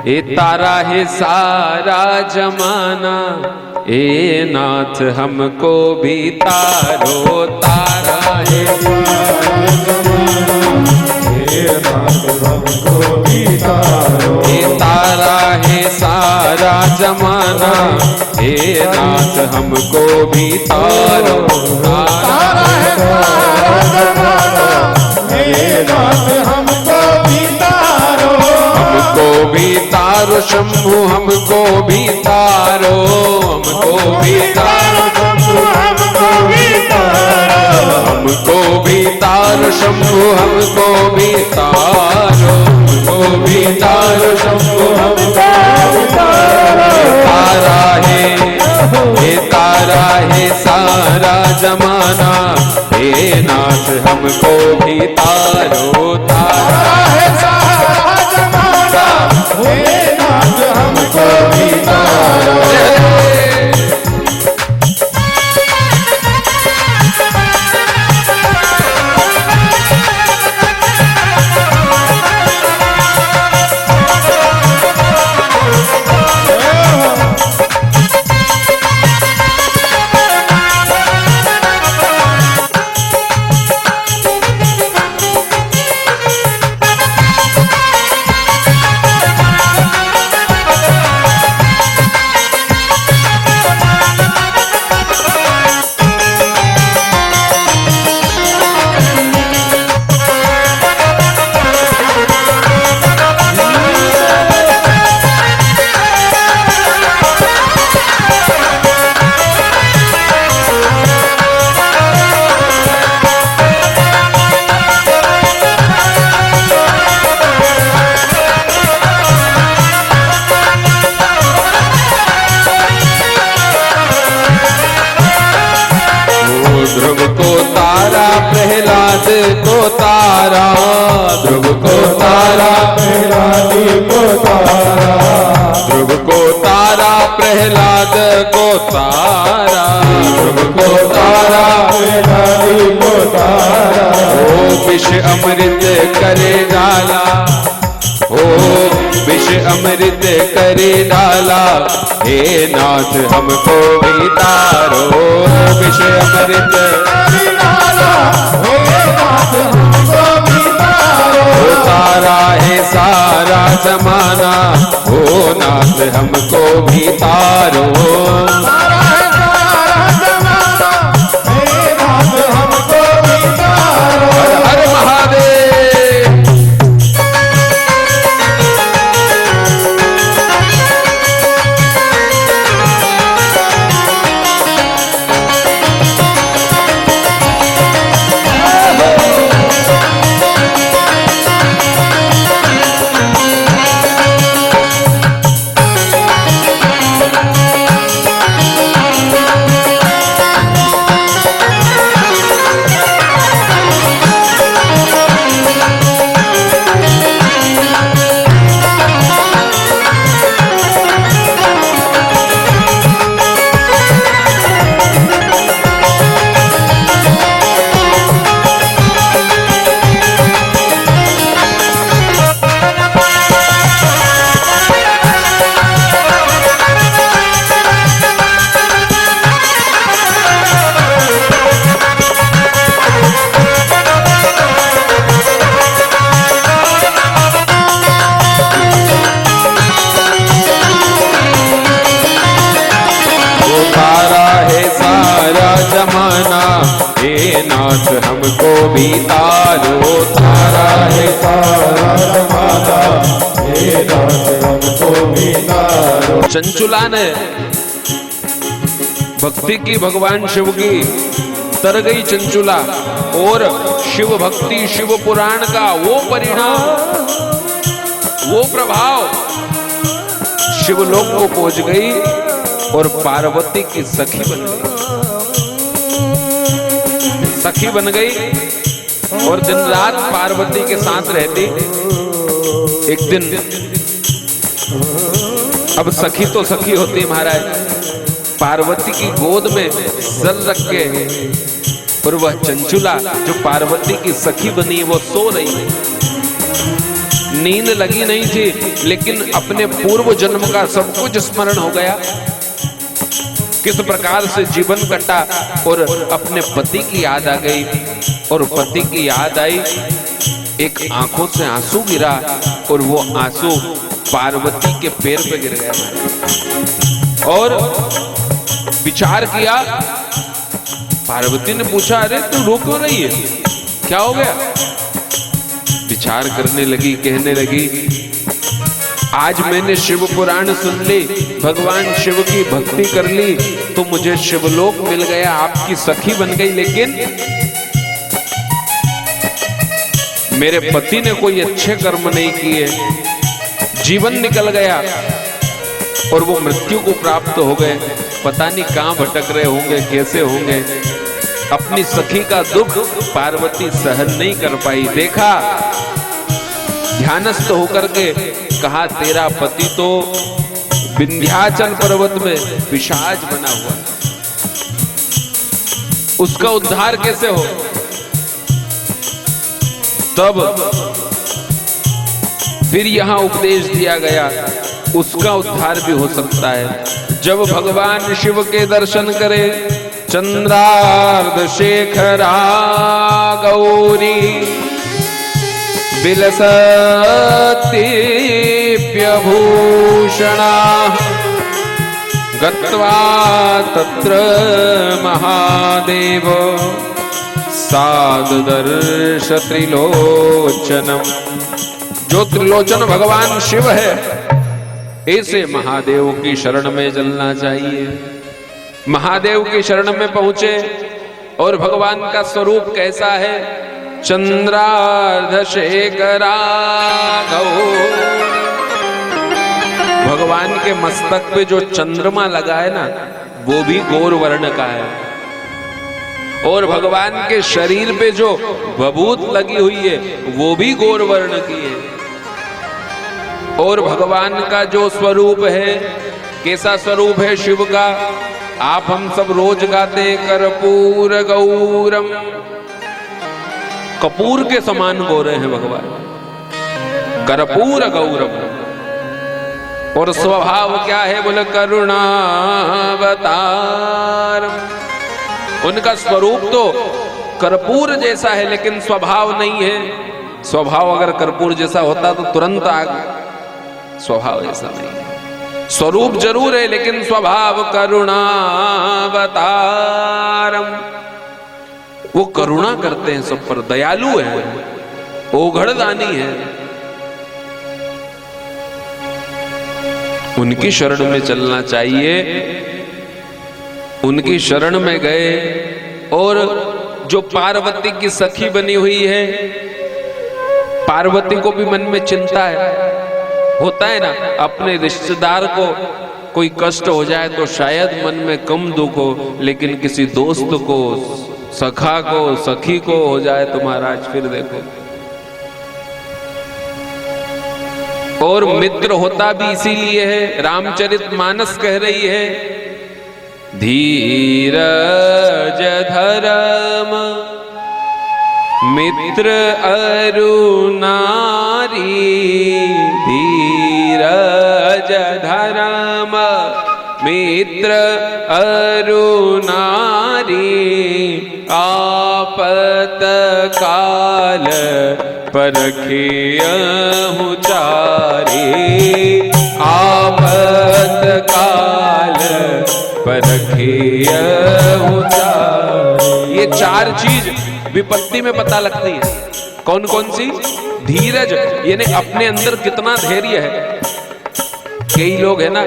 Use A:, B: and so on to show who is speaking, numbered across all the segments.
A: ए तारा है सारा जमाना, ए नाथ हमको भी तारो। तारा है सारा जमाना, ए नाथ हमको भी तारो। ए तारा है सारा जमाना, ए नाथ हमको भी तारो। तारा है सारा जमाना, ए नाथ हमको भी तारो। हमको भी तारो शंभु, हमको भी तारो। हमको भी तारो शंभु, हमको भी तारो। हमको भी तारो शंभु, हमको भी तारो। हमको भी तारो शंभु, हमको भी तारो। तारा है, ये तारा है सारा जमाना, हे नाथ हमको भी तारो। तारा है सारा जमाना, हे नाथ हमको भी तारो। ध्रुव को तारा प्रहलाद को तारा, ध्रुव को तारा प्रहलाद को तारा। ध्रुव को तारा प्रहलाद को तारा, ध्रुव को तारा प्रहलाद को तारा। ओ विष अमृत करे डाला, ओ विष अमृत करे डाला, हे नाथ हमको भी तारो। विष अमृत करे डाला, हे नाथ हमको भी तारो। ओ तारा है सारा जमाना, ओ नाथ हमको भी तारो। तारा है सारा जमाना, हे नाथ हमको भी तारो। हर हर महादेव। नाथ हमको भी तारो। तारा है सारा जमाना, हे नाथ हमको भी तारो। चंचुला ने भक्ति की भगवान शिव की तर गई चंचुला, और शिव भक्ति शिव पुराण का वो परिणाम, वो प्रभाव शिवलोक को पहुंच गई और पार्वती की सखी बन गई। सखी बन गई और दिन रात पार्वती के साथ रहती। एक दिन, अब सखी तो सखी होती महाराज, पार्वती की गोद में सर रख के, और वह चंचुला जो पार्वती की सखी बनी वो सो रही। नींद लगी नहीं थी, लेकिन अपने पूर्व जन्म का सब कुछ स्मरण हो गया, किस प्रकार से जीवन कटा, और अपने पति की याद आ गई। और पति की याद आई, एक आंखों से आंसू गिरा और वो आंसू पार्वती के पैर पे गिर गया। और विचार किया, पार्वती ने पूछा, अरे तू रो क्यों रही है, क्या हो गया? विचार करने लगी, कहने लगी, आज मैंने शिव पुराण सुन ली, भगवान शिव की भक्ति कर ली, तो मुझे शिवलोक मिल गया, आपकी सखी बन गई, लेकिन मेरे पति ने कोई अच्छे कर्म नहीं किए, जीवन निकल गया और वो मृत्यु को प्राप्त हो गए। पता नहीं कहां भटक रहे होंगे, कैसे होंगे। अपनी सखी का दुख पार्वती सहन नहीं कर पाई। देखा, ध्यानस्थ होकर के कहा, तेरा पति तो विंध्याचल पर्वत में पिशाच बना हुआ, उसका उद्धार कैसे हो? तब फिर यहां उपदेश दिया गया, उसका उद्धार भी हो सकता है जब भगवान शिव के दर्शन करे। चंद्रार्ध शेखरा गौरी विलसत्यभूषणा गत्वा तत्र महादेव साददर्श त्रिलोचनम। जो त्रिलोचन भगवान शिव है, ऐसे महादेव की शरण में चलना चाहिए। महादेव की शरण में पहुंचे और भगवान का स्वरूप कैसा है? चंद्रार्ध शेखरा गौरी। भगवान के मस्तक पे जो चंद्रमा लगा है ना, वो भी गौर वर्ण का है। और भगवान के शरीर पे जो बभूत लगी हुई है, वो भी गौर वर्ण की है। और भगवान का जो स्वरूप है, कैसा स्वरूप है शिव का? आप हम सब रोज गाते, कर्पूर गौरम। कपूर के समान गौर हैं भगवान, कर्पूर गौरम। और स्वभाव क्या है? बोले करुणावतार। उनका स्वरूप तो कर्पूर जैसा है, लेकिन स्वभाव नहीं है। स्वभाव अगर कर्पूर जैसा होता तो तुरंत आग, स्वभाव ऐसा नहीं है। स्वरूप जरूर है, लेकिन स्वभाव करुणावतारम। वो करुणा करते हैं सब पर, दयालु है, ओघड़दानी है। उनकी शरण में चलना चाहिए। उनकी शरण में गए, और जो पार्वती की सखी बनी हुई है, पार्वती को भी मन में चिंता है। होता है ना, अपने रिश्तेदार को कोई कष्ट हो जाए तो शायद मन में कम दुख हो, लेकिन किसी दोस्त को, सखा को, सखी को हो जाए तो महाराज फिर देखो। और मित्र होता भी इसीलिए है। रामचरितमानस कह रही है, धीरज धर्म मित्र अरु नारी। धीरज धर्म मित्र अरु नारी। आपत काल परखियहु चारी। आपत काल परखियहु चारी। ये चार चीज विपत्ति में पता लगती है। कौन कौन सी? धीरज, यानी अपने अंदर कितना धैर्य है। कई लोग है ना,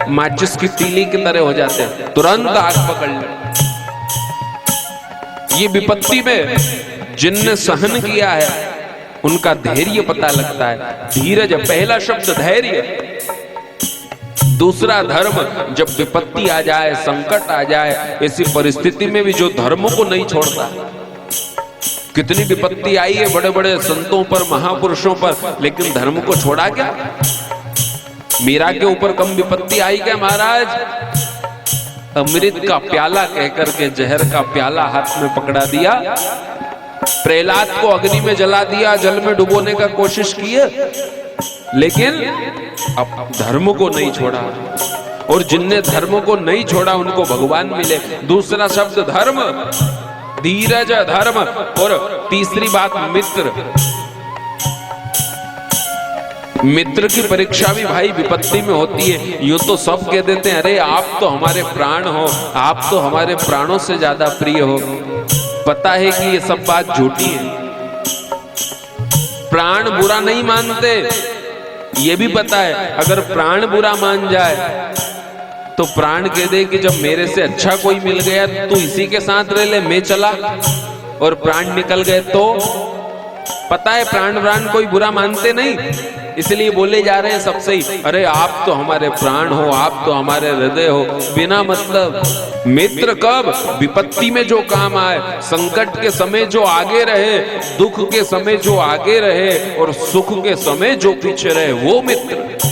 A: माचिस की तीली की तरह हो जाते हैं, तुरंत आग पकड़ ले। ये विपत्ति में जिनने सहन किया है, उनका धैर्य पता लगता है। धीरज, पहला शब्द धैर्य। दूसरा धर्म। जब विपत्ति आ जाए, संकट आ जाए, ऐसी परिस्थिति में भी जो धर्म को नहीं छोड़ता। कितनी विपत्ति आई है बड़े बड़े संतों पर, महापुरुषों पर, लेकिन धर्म को छोड़ा क्या? मीरा के ऊपर कम विपत्ति आई क्या महाराज? अमृत का प्याला कहकर के जहर का प्याला हाथ में पकड़ा दिया। प्रहलाद को अग्नि में जला दिया, जल में डुबोने का कोशिश की है, लेकिन अब धर्म को नहीं छोड़ा, और जिनने धर्म को नहीं छोड़ा उनको भगवान मिले। दूसरा शब्द धर्म, धीरज, धर्म, और तीसरी बात मित्र। मित्र की परीक्षा भी भाई विपत्ति में होती है। यूं तो सब कह देते हैं अरे आप तो हमारे प्राण हो, आप तो हमारे प्राणों से ज्यादा प्रिय हो। पता है कि ये सब बात झूठी है। प्राण बुरा नहीं मानते, ये भी पता है। अगर प्राण बुरा मान जाए तो प्राण कह दे कि जब मेरे से अच्छा कोई मिल गया तू इसी के साथ रह ले, मैं चला, और प्राण निकल गए तो पता है प्राण कोई बुरा मानते नहीं, इसलिए बोले जा रहे हैं सबसे ही अरे आप तो हमारे प्राण हो, आप तो हमारे हृदय हो, बिना मतलब। मित्र कब? विपत्ति में जो काम आए, संकट के समय जो आगे रहे, दुख के समय जो आगे रहे, और सुख के समय जो पीछे रहे, वो मित्र।